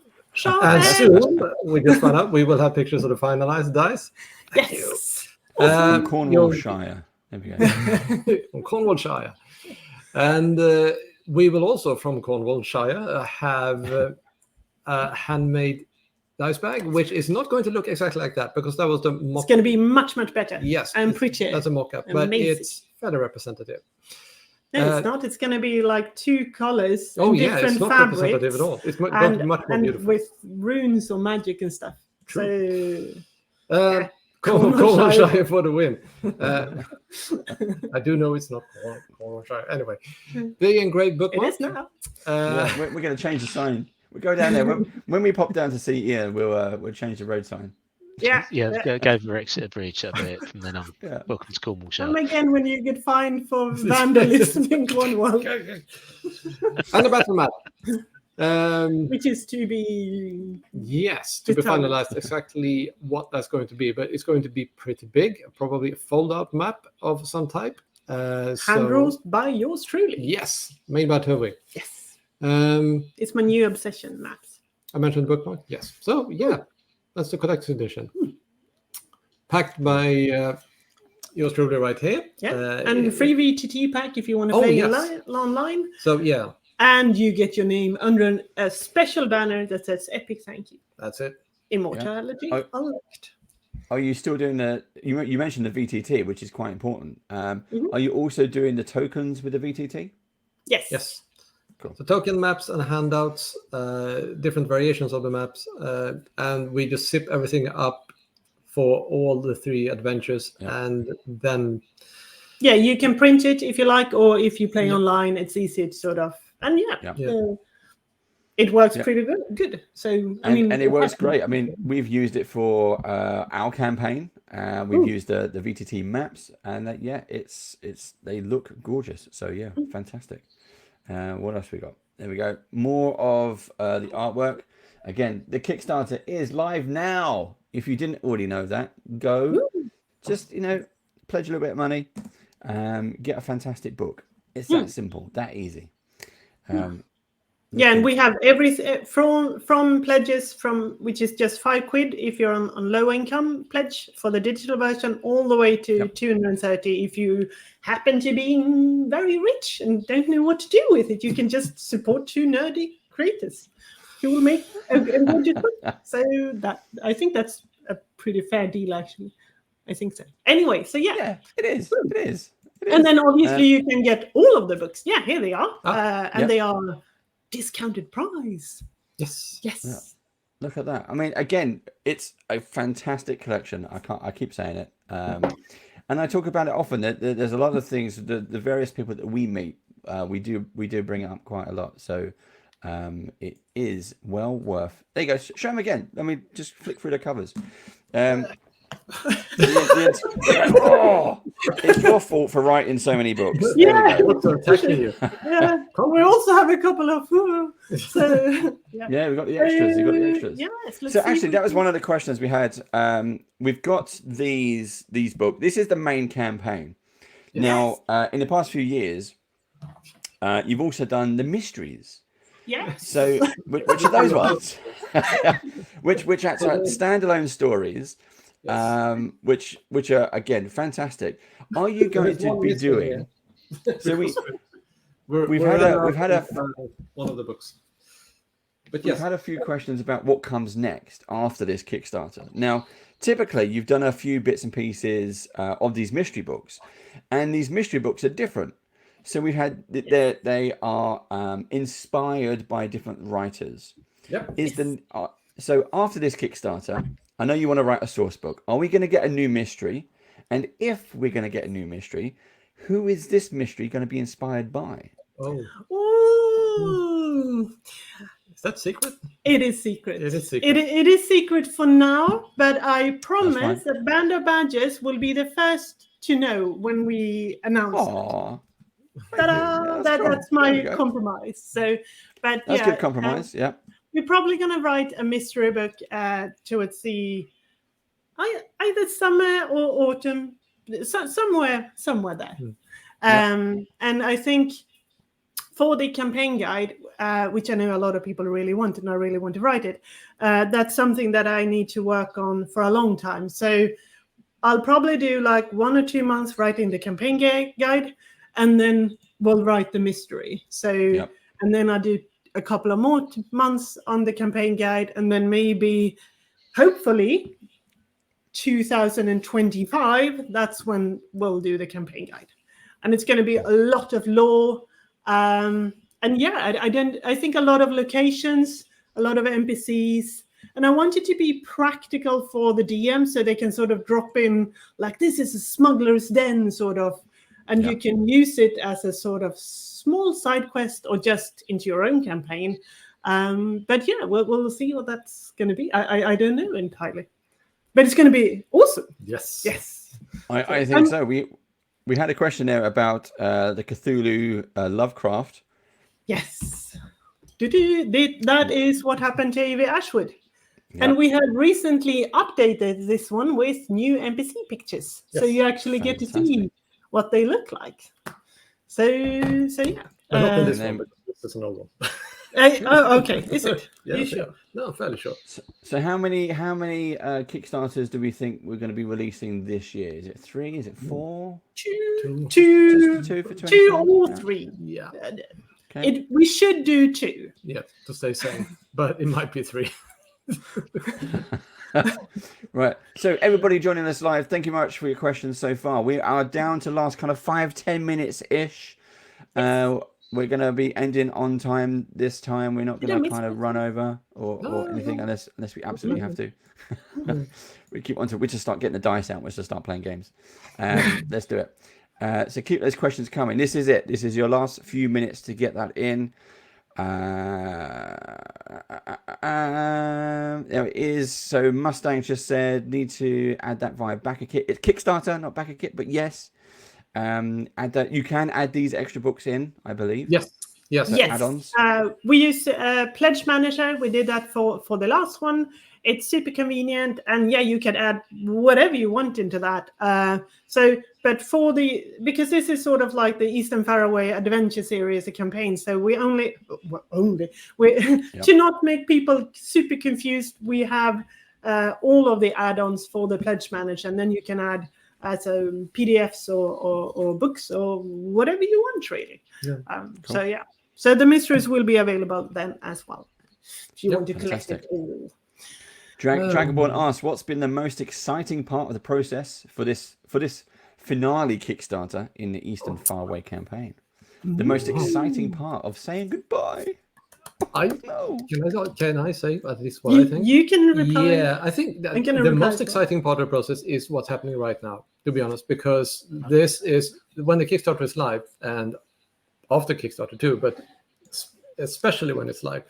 And soon we just found out we will have pictures of the finalized dice. Yes, from Cornwallshire. There we go. From Cornwallshire, and we will also from Cornwallshire have a handmade dice bag, which is not going to look exactly like that, because that was the mock. It's going to be much better. Yes, and prettier. That's a mock-up, but it's fairly representative. No, it's not. It's going to be like 2 colors. Oh and yeah, different it's not fabrics, representative at all. It's much more beautiful with runes or magic and stuff. True. So Cornwallshire for the win. I do know it's not Cornwallshire. Anyway, big engraved bookmark. It is now. We're going to change the sign. We'll go down there when we pop down to see Ian. We'll change the road sign. Go over Exeter Bridge a bit from then on. Welcome to Cornwallshire. And again, when you get fined for vandalism in Cornwall, and the battle map. Which is to be finalized exactly what that's going to be, but it's going to be pretty big, probably a fold-out map of some type. Hand drawn by yours truly. Yes, made by Tove. Yes. It's my new obsession, maps. I mentioned the bookmark. Yes. So that's the collector's edition, packed by yours truly right here. Yeah, and free VTT pack if you want to play online. So and you get your name under a special banner that says "Epic Thank You." That's it. Immortality Yeah. unlocked. Are you still doing the? You mentioned the VTT, which is quite important. Mhm. Are you also doing the tokens with the VTT? Yes. Yes. Cool. So token maps and handouts, different variations of the maps, and we just zip everything up for all the 3 adventures, and then Yeah, you can print it if you like, or if you play Yep. online, it's easy to sort of. And Yeah. it works Yep. pretty good. So I And, mean, and it works great. I mean, we've used it for our campaign. We've used the VTT maps, and they look gorgeous. So yeah, fantastic. What else we got? There we go. More of the artwork. Again, the Kickstarter is live now. If you didn't already know that, go. Just pledge a little bit of money. Get a fantastic book. It's that simple, that easy. Yeah, and we have everything from pledges which is just £5 if you're on low income pledge for the digital version, all the way to 230 if you happen to be very rich and don't know what to do with it. You can just support 2 nerdy creators who will make a gorgeous book. So that, I think that's a pretty fair deal, actually. I think so. Anyway, so Yeah, it is. It is. And then obviously you can get all of the books. Yeah, here they are, and they are discounted price. yes. Yeah. Look at that. I mean, again, it's a fantastic collection. I keep saying it, and I talk about it often. There's a lot of things. The various people that we meet, we do bring it up quite a lot. So it is well worth. There you go. Show them again. I mean, just flick through the covers. It's your fault for writing so many books. Yeah, attacking you. Yeah, we also have a couple of. Yeah, we got the extras. You got the extras. Yes, So actually, that was one of the questions we had. We've got these books. This is the main campaign. Yes. Now, in the past few years, you've also done the mysteries. Yes. So, which are those ones? which are standalone stories, which are again fantastic. Are you going to be doing? So we've had one of the books. But we've had a few questions about what comes next after this Kickstarter. Now, typically, you've done a few bits and pieces of these mystery books, and these mystery books are different. So we've had they are inspired by different writers. Yep. So after this Kickstarter, I know you want to write a source book. Are we going to get a new mystery? And if we're going to get a new mystery, who is this mystery going to be inspired by? Ooh. Is that secret? It is secret. It is secret. It is secret for now, but I promise that Band of Badgers will be the first to know when we announce it. Ta-da! That's my compromise. So, but that's good compromise. Yeah, we're probably going to write a mystery book towards the either summer or autumn, somewhere there. And I think for the campaign guide, which I know a lot of people really want, and I really want to write it, that's something that I need to work on for a long time. So I'll probably do like 1 or 2 months writing the campaign guide, and then we'll write the mystery. So, and then I'll do a couple of more months on the campaign guide, and then maybe, hopefully, 2025, that's when we'll do the campaign guide. And it's going to be a lot of lore. And I think a lot of locations, a lot of NPCs, and I want it to be practical for the DM so they can sort of drop in, like, this is a smuggler's den, sort of, and you can use it as a sort of small side quest or just into your own campaign. But yeah, we'll see what that's going to be. I don't know entirely, but it's going to be awesome. Yes. I think so. We had a question there about the Cthulhu Lovecraft. Yes. That is what happened to A.V. Ashwood. Yep. And we have recently updated this one with new NPC pictures. Yes. So you actually get to see what they look like. So yeah. Not in this one, but this is an old one. Okay. Is it? Yeah, sure. No, I'm fairly sure. So how many Kickstarters do we think we're going to be releasing this year? Is it 3? Is it 4? Two. Just 2 for 20? 2 or 3. Yeah. Okay. We should do 2. Yeah, to stay sane, but it might be 3. Right. So everybody joining us live, thank you much for your questions so far. We are down to last kind of 5-10 minutes ish. We're going to be ending on time this time. We're not going to kind of run over or anything unless we absolutely have to. We keep on to. We just start getting the dice out. We'll just start playing games. Let's do it. So keep those questions coming. This is it. This is your last few minutes to get that in. There it is. So Mustang just said need to add that via backer kit. It's Kickstarter, not backer kit, but yes. Add that. You can add these extra books in, I believe. Yes. Yes. Add-ons. We use Pledge Manager. We did that for the last one. It's super convenient, and yeah, you can add whatever you want into that. But because this is sort of like the Eastern Faraway Adventure series, a campaign, so we only to not make people super confused, we have all of the add-ons for the Pledge Manager, and then you can add PDFs or books or whatever you want, really. Yeah. Cool. So the mysteries will be available then as well if you want to collect it all. Dragonborn asks, what's been the most exciting part of the process for this finale Kickstarter in the Eastern Faraway campaign? The most exciting part of saying goodbye. Can I say at least what I think? You can reply. Yeah, I think that the most exciting part of the process is what's happening right now, to be honest, because this is when the Kickstarter is live and after Kickstarter too, but especially when it's live.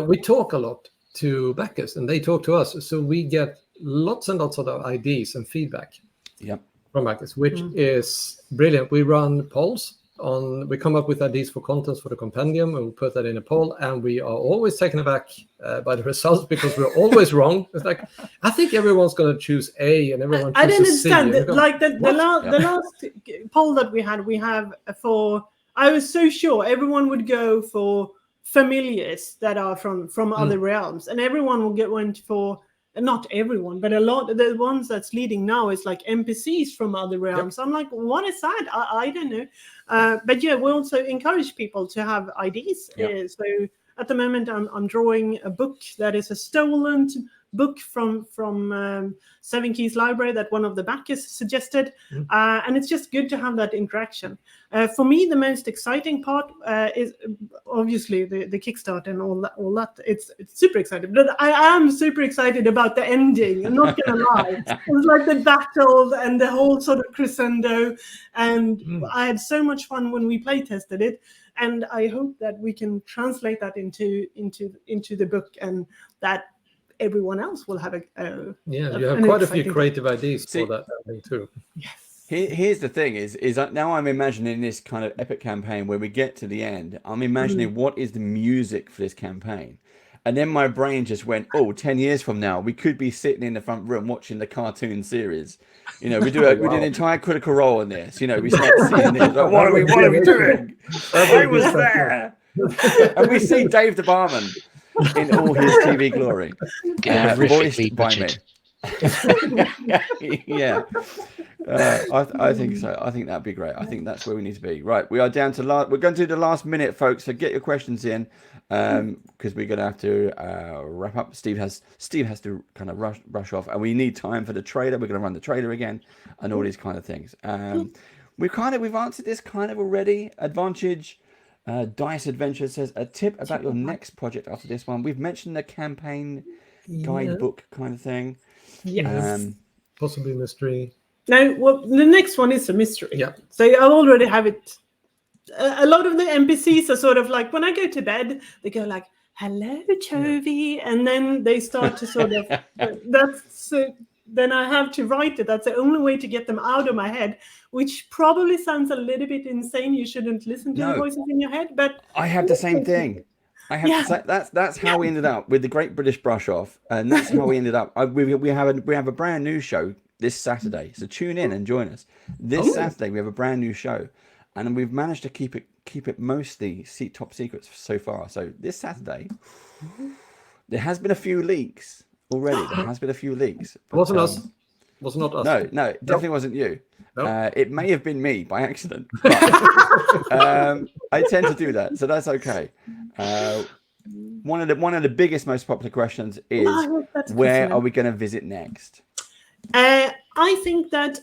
We talk a lot to backers and they talk to us, so we get lots and lots of ideas and feedback from backers, which is brilliant. We run polls we come up with ideas for contents for the compendium and we put that in a poll, and we are always taken aback by the results because we're always wrong. It's like, I think everyone's going to choose A and everyone chooses I don't understand C. Like the last poll that we have for, I was so sure everyone would go for familiars that are from other realms, and everyone went for, not everyone, but a lot of the ones that's leading now is like NPCs from other realms. I'm like, what is that? I don't know. But yeah, we also encourage people to have ideas. So at the moment, I'm drawing a book that is a stolen book from Seven Keys Library that one of the backers suggested, and it's just good to have that interaction. For me, the most exciting part is obviously the Kickstarter and all that. It's super exciting, but I am super excited about the ending. I'm not gonna lie. It's like the battle and the whole sort of crescendo, and I had so much fun when we play tested it. And I hope that we can translate that into the book, and that everyone else will have you have quite a few creative ideas for that ending too. Yes. Here's the thing is that now I'm imagining this kind of epic campaign where we get to the end. I'm imagining what is the music for this campaign. And then my brain just went, 10 years from now, we could be sitting in the front room watching the cartoon series. You know, we do an entire Critical Role on this. You know, we start seeing this. Like, what are we doing? I was there. And we see Dave the Barman in all his TV glory. Voiced by me. I think so. I think that'd be great. I think that's where we need to be. Right, we are down to we're going to do the last minute, folks. So get your questions in, because we're going to have to wrap up. Steve has to kind of rush off, and we need time for the trailer. We're going to run the trailer again, and all these kind of things. We've answered this kind of already. Advantage. Dice Adventure says a tip about your next project after this one. We've mentioned the campaign guidebook kind of thing. Yes. Possibly mystery. No, well, the next one is a mystery. Yeah. So I already have it. A lot of the NPCs are sort of like, when I go to bed, they go like, "Hello, Toby," and then they start to sort of. Then I have to write it. That's the only way to get them out of my head, which probably sounds a little bit insane. You shouldn't listen to the voices in your head, but I have the same thing. I have to say that's how we ended up with the Great British Brush Off, and that's how we ended up. We have a brand new show this Saturday, so tune in and join us. This Saturday we have a brand new show, and we've managed to keep it mostly top secrets so far. So this Saturday, there has been a few leaks already. There has been a few leaks. It wasn't us. Was not us. No, it definitely wasn't you. No. It may have been me by accident. But, I tend to do that, so that's okay. One of the biggest, most popular questions is, where are we going to visit next? I think that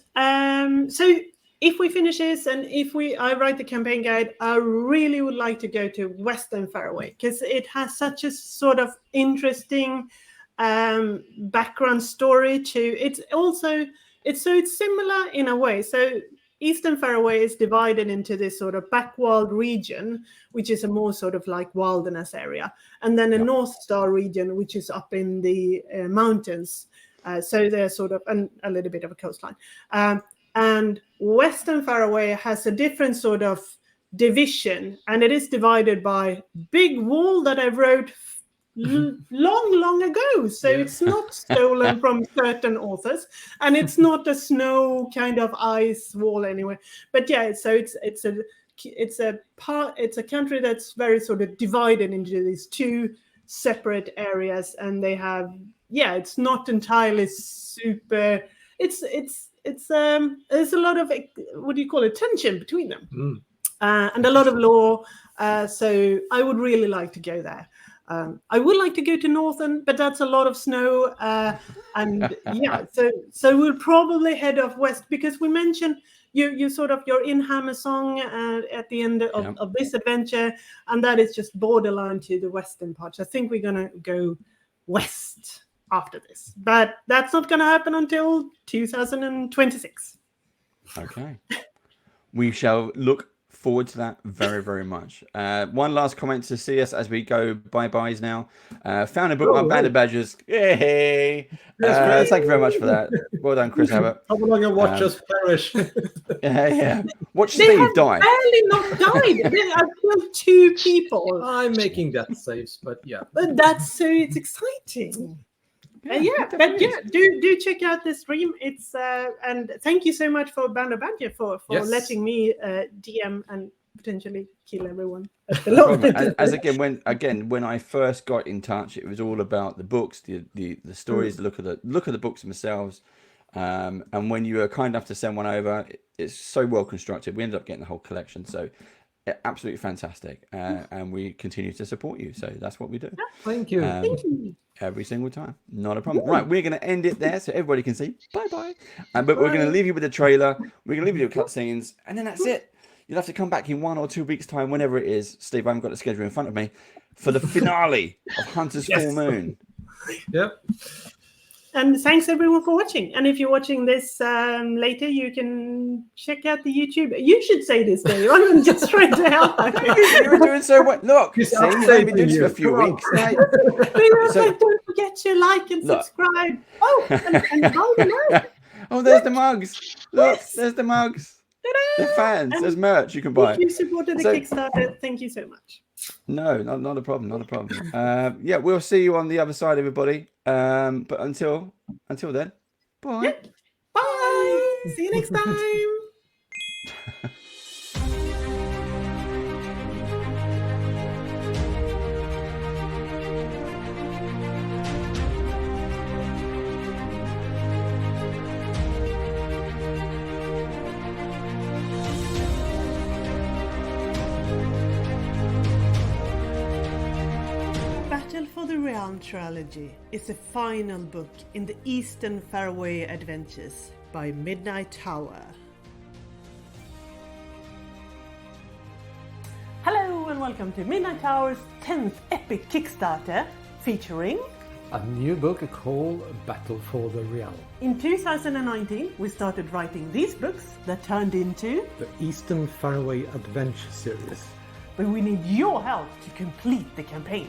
so if we finish this and if I write the campaign guide, I really would like to go to Western Faroe because it has such a sort of interesting background story to it's similar in a way. So Eastern Faroe is divided into this sort of backwild region, which is a more sort of like wilderness area, and then a North Star region, which is up in the mountains. So they're sort of a little bit of a coastline. And Western Faroe has a different sort of division, and it is divided by big wall that I wrote long ago. So it's not stolen from certain authors, and it's not a snow kind of ice wall anyway. But yeah, so it's a country that's very sort of divided into these two separate areas, and they have it's not entirely super. There's a lot of what do you call it, tension between them, and a lot of law. So I would really like to go there. I would like to go to Northern, but that's a lot of snow, and so we'll probably head off west because we mentioned you sort of your in Hammer song at the end of this adventure, and that is just borderline to the western part. So I think we're gonna go west after this, but that's not gonna happen until 2026. Okay, we shall look forward to that very, very much. One last comment to see us as we go bye-byes now. Found a book on Banded Badgers. Yay! Thank you very much for that. Well done, Chris Abbott. How long you watch us perish? Watch Steve die. Barely not died. I've killed 2 people. I'm making death saves, but yeah. But it's exciting. Do check out the stream. It's and thank you so much for Band of Badger for letting me DM and potentially kill everyone. As when I first got in touch, it was all about the books, the stories, look at the books themselves. And when you were kind enough to send one over, it's so well constructed. We ended up getting the whole collection. So absolutely fantastic. And we continue to support you. So that's what we do. Thank you. Thank you. Every single time. Not a problem. Right, we're going to end it there so everybody can see. Bye-bye. But we're going to leave you with the trailer. We're going to leave you with cutscenes. And then that's it. You'll have to come back in 1 or 2 weeks' time, whenever it is. Steve, I haven't got the schedule in front of me. For the finale of Hunter's Full Moon. Yep. And thanks everyone for watching. And if you're watching this later, you can check out the YouTube. You should say this, Dave. I'm just trying to help. You're doing so well. Look, see, they've been doing this for a few weeks. Don't forget to like and subscribe. Oh, and buy the Oh, there's the mugs. Look, there's the mugs. They're fans. There's merch you can buy. If you supported the Kickstarter, thank you so much. No, not a problem. Not a problem. We'll see you on the other side, everybody. But until then, bye. Yeah. Bye. See you next time. Battle for the Realm trilogy is the final book in the Eastern Faroe Adventures by Midnight Tower. Hello and welcome to Midnight Tower's 10th epic Kickstarter featuring a new book called Battle for the Realm. In 2019 we started writing these books that turned into the Eastern Faroe Adventure series. But we need your help to complete the campaign.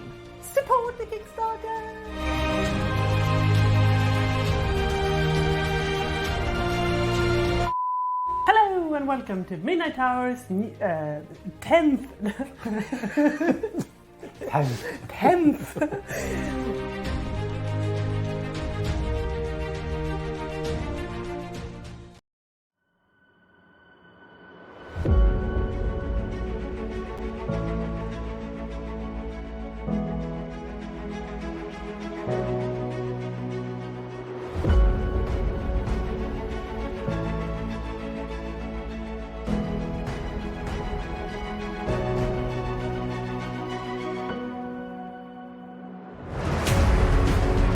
Support the Kickstarter! Hello and welcome to Midnight Tower's 10th 10th